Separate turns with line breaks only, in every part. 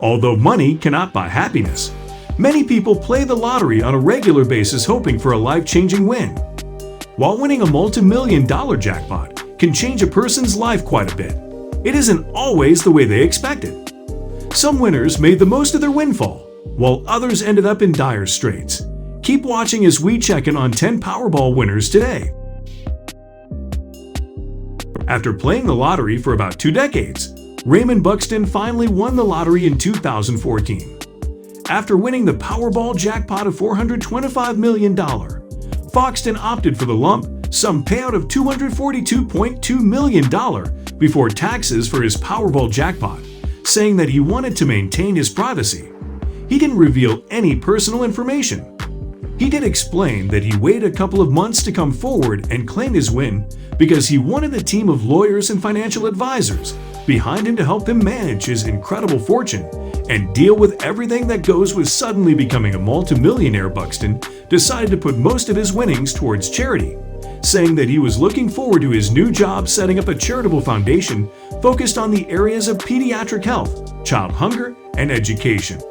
Although money cannot buy happiness, many people play the lottery on a regular basis hoping for a life-changing win. While winning a multi-million-dollar jackpot can change a person's life quite a bit, it isn't always the way they expected. Some winners made the most of their windfall, while others ended up in dire straits. Keep watching as we check in on 10 Powerball winners today. After playing the lottery for about 2 decades, Raymond Buxton finally won the lottery in 2014. After winning the Powerball jackpot of $425 million, Buxton opted for the lump sum payout of $242.2 million before taxes for his Powerball jackpot, saying that he wanted to maintain his privacy. He didn't reveal any personal information. He did explain that he waited a couple of months to come forward and claim his win because he wanted a team of lawyers and financial advisors behind him to help him manage his incredible fortune and deal with everything that goes with suddenly becoming a multimillionaire. Buxton decided to put most of his winnings towards charity, saying that he was looking forward to his new job setting up a charitable foundation focused on the areas of pediatric health, child hunger, and education.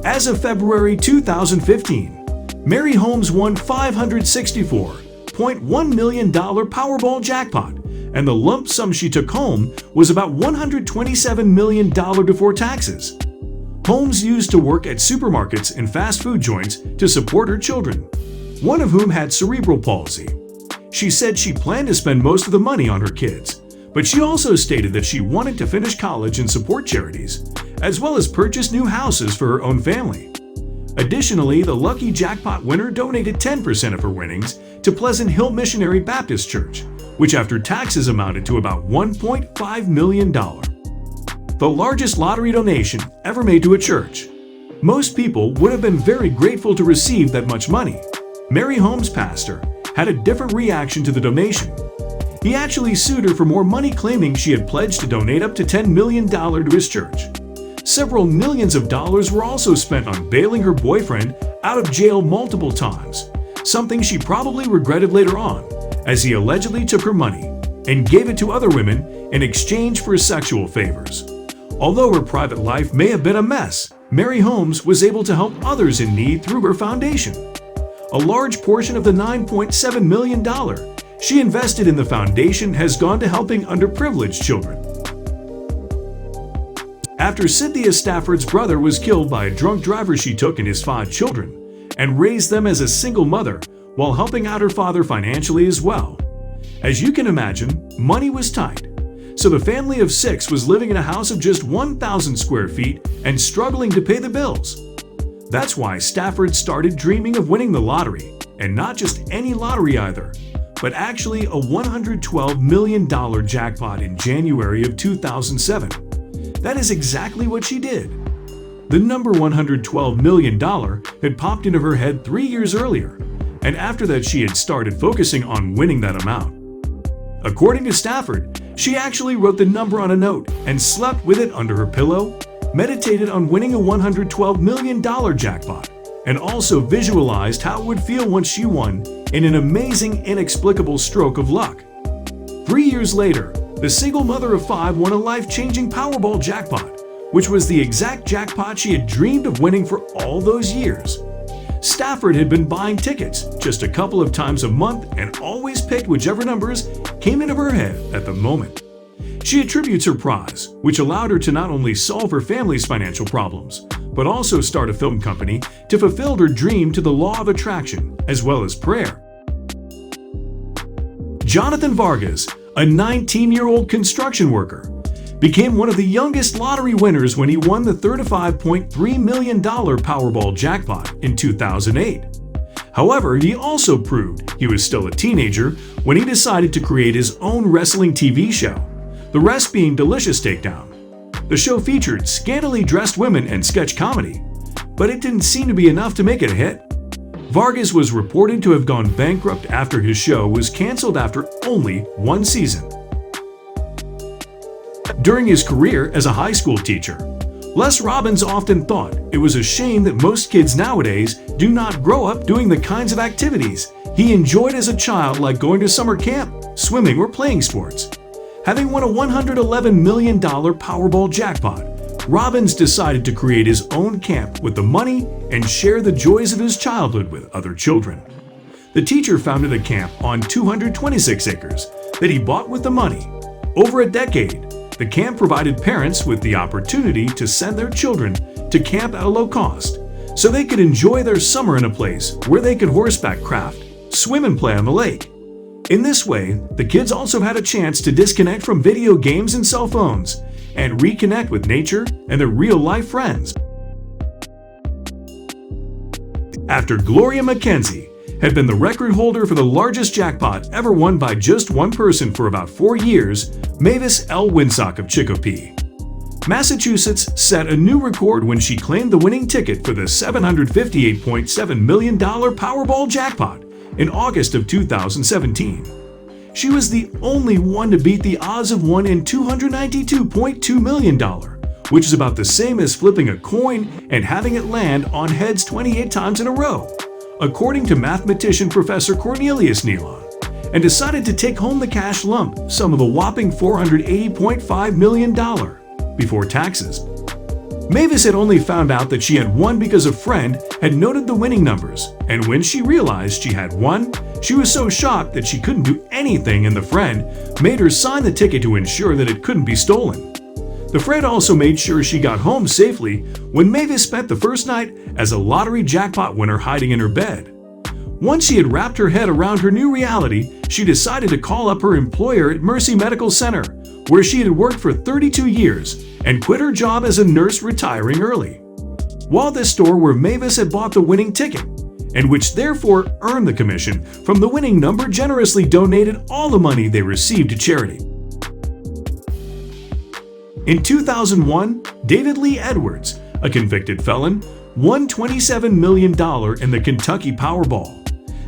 As of February 2015, Mary Holmes won $564.1 million Powerball jackpot, and the lump sum she took home was about $127 million before taxes. Holmes used to work at supermarkets and fast food joints to support her children, one of whom had cerebral palsy. She said she planned to spend most of the money on her kids, but she also stated that she wanted to finish college and support charities, as well as purchase new houses for her own family. Additionally, the lucky jackpot winner donated 10% of her winnings to Pleasant Hill Missionary Baptist Church, which after taxes amounted to about $1.5 million. The largest lottery donation ever made to a church. Most people would have been very grateful to receive that much money. Mary Holmes' pastor had a different reaction to the donation. He actually sued her for more money, claiming she had pledged to donate up to $10 million to his church. Several millions of dollars were also spent on bailing her boyfriend out of jail multiple times, something she probably regretted later on, as he allegedly took her money and gave it to other women in exchange for sexual favors. Although her private life may have been a mess, Mary Holmes was able to help others in need through her foundation. A large portion of the $9.7 million she invested in the foundation has gone to helping underprivileged children. After Cynthia Stafford's brother was killed by a drunk driver, she took in his 5 children and raised them as a single mother while helping out her father financially as well. As you can imagine, money was tight, so the family of 6 was living in a house of just 1,000 square feet and struggling to pay the bills. That's why Stafford started dreaming of winning the lottery, and not just any lottery either, but actually a $112 million jackpot in January of 2007. That is exactly what she did. The number $112 million had popped into her head 3 years earlier, and after that she had started focusing on winning that amount. According to Stafford, she actually wrote the number on a note and slept with it under her pillow, meditated on winning a $112 million jackpot, and also visualized how it would feel once she won in an amazing, inexplicable stroke of luck. 3 years later, the single mother of 5 won a life-changing Powerball jackpot, which was the exact jackpot she had dreamed of winning for all those years. Stafford had been buying tickets just a couple of times a month and always picked whichever numbers came into her head at the moment. She attributes her prize, which allowed her to not only solve her family's financial problems, but also start a film company, to fulfill her dream, to the law of attraction, as well as prayer. Jonathan Vargas, a 19-year-old construction worker, became one of the youngest lottery winners when he won the $35.3 million Powerball jackpot in 2008. However, he also proved he was still a teenager when he decided to create his own wrestling TV show, the rest being Delicious Takedown. The show featured scantily dressed women and sketch comedy, but it didn't seem to be enough to make it a hit. Vargas was reported to have gone bankrupt after his show was canceled after only 1 season. During his career as a high school teacher, Les Robbins often thought it was a shame that most kids nowadays do not grow up doing the kinds of activities he enjoyed as a child, like going to summer camp, swimming, or playing sports. Having won a $111 million Powerball jackpot, Robbins decided to create his own camp with the money and share the joys of his childhood with other children. The teacher founded a camp on 226 acres that he bought with the money. Over a decade, the camp provided parents with the opportunity to send their children to camp at a low cost, so they could enjoy their summer in a place where they could horseback craft, swim and play on the lake. In this way, the kids also had a chance to disconnect from video games and cell phones and reconnect with nature and their real-life friends. After Gloria Mackenzie had been the record holder for the largest jackpot ever won by just one person for about 4 years, Mavis L. Winsock of Chicopee, Massachusetts set a new record when she claimed the winning ticket for the $758.7 million Powerball jackpot in August of 2017. She was the only one to beat the odds of 1 in $292.2 million, which is about the same as flipping a coin and having it land on heads 28 times in a row, according to mathematician Professor Cornelius Nealon, and decided to take home the cash lump sum of a whopping $480.5 million before taxes. Mavis had only found out that she had won because a friend had noted the winning numbers, and when she realized she had won, she was so shocked that she couldn't do anything, and the friend made her sign the ticket to ensure that it couldn't be stolen. The friend also made sure she got home safely when Mavis spent the first night as a lottery jackpot winner hiding in her bed. Once she had wrapped her head around her new reality, she decided to call up her employer at Mercy Medical Center, where she had worked for 32 years, and quit her job as a nurse, retiring early. While this store where Mavis had bought the winning ticket, and which therefore earned the commission from the winning number, generously donated all the money they received to charity. In 2001, David Lee Edwards, a convicted felon, won $27 million in the Kentucky Powerball.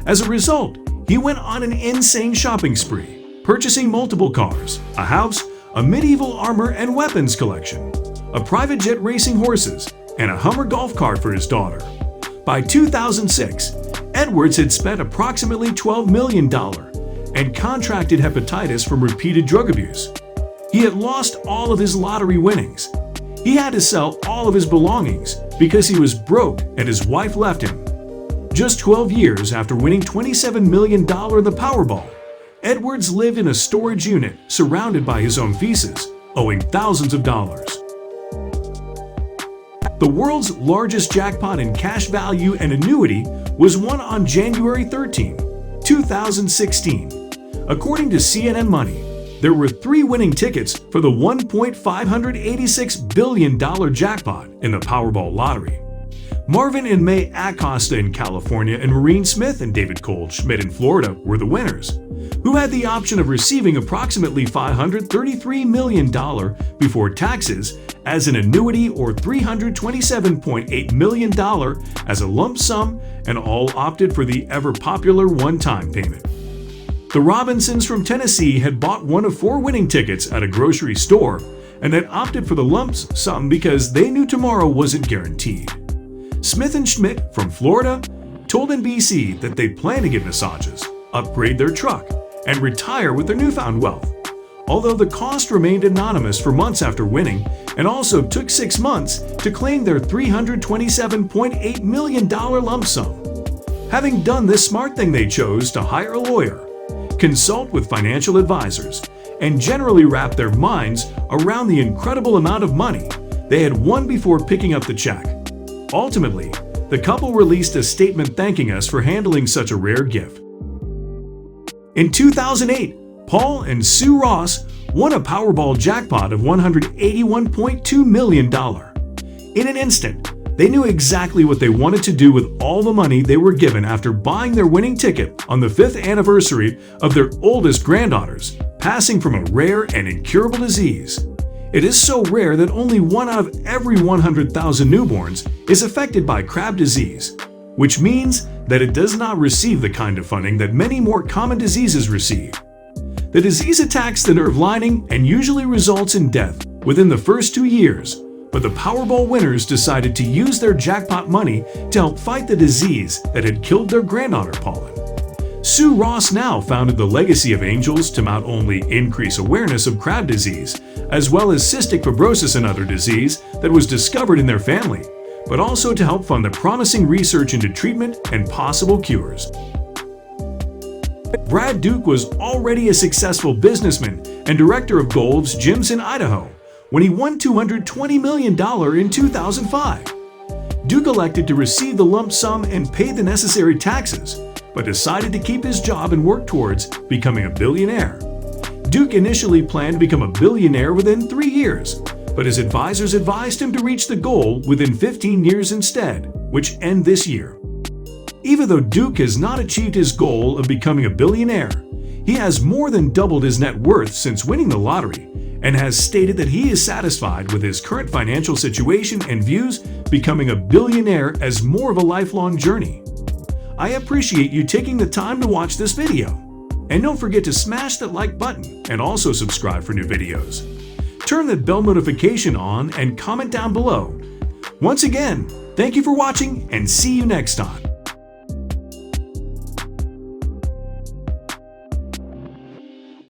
As a result, he went on an insane shopping spree, purchasing multiple cars, a house, a medieval armor and weapons collection, a private jet racing horses, and a Hummer golf cart for his daughter. By 2006, Edwards had spent approximately $12 million and contracted hepatitis from repeated drug abuse. He had lost all of his lottery winnings. He had to sell all of his belongings because he was broke and his wife left him. Just 12 years after winning $27 million in the Powerball, Edwards lived in a storage unit surrounded by his own feces, owing thousands of dollars. The world's largest jackpot in cash value and annuity was won on January 13, 2016. According to CNN Money, there were 3 winning tickets for the $1.586 billion jackpot in the Powerball lottery. Marvin and May Acosta in California and Maureen Smith and David Cole Schmidt in Florida were the winners, who had the option of receiving approximately $533 million before taxes as an annuity or $327.8 million as a lump sum, and all opted for the ever-popular one-time payment. The Robinsons from Tennessee had bought one of 4 winning tickets at a grocery store and had opted for the lump sum because they knew tomorrow wasn't guaranteed. Smith and Schmidt from Florida told NBC that they plan to get massages, upgrade their truck, and retire with their newfound wealth, although the cost remained anonymous for months after winning and also took 6 months to claim their $327.8 million lump sum. Having done this smart thing, they chose to hire a lawyer, consult with financial advisors, and generally wrap their minds around the incredible amount of money they had won before picking up the check. Ultimately, the couple released a statement thanking us for handling such a rare gift. In 2008, Paul and Sue Ross won a Powerball jackpot of $181.2 million. In an instant, they knew exactly what they wanted to do with all the money they were given after buying their winning ticket on the 5th anniversary of their oldest granddaughters passing from a rare and incurable disease. It is so rare that only 1 out of every 100,000 newborns is affected by Crab disease, which means that it does not receive the kind of funding that many more common diseases receive. The disease attacks the nerve lining and usually results in death within the first 2 years, but the Powerball winners decided to use their jackpot money to help fight the disease that had killed their granddaughter Pauline. Sue Ross now founded the Legacy of Angels to not only increase awareness of crab disease, as well as cystic fibrosis and other disease that was discovered in their family, but also to help fund the promising research into treatment and possible cures. Brad Duke was already a successful businessman and director of Gold's Gyms in Idaho when he won $220 million in 2005. Duke elected to receive the lump sum and pay the necessary taxes, but decided to keep his job and work towards becoming a billionaire. Duke initially planned to become a billionaire within 3 years, but his advisors advised him to reach the goal within 15 years instead, which end this year. Even though Duke has not achieved his goal of becoming a billionaire, he has more than doubled his net worth since winning the lottery and has stated that he is satisfied with his current financial situation and views becoming a billionaire as more of a lifelong journey. I appreciate you taking the time to watch this video. And don't forget to smash that like button and also subscribe for new videos. Turn that bell notification on and comment down below. Once again, thank you for watching and see you next time.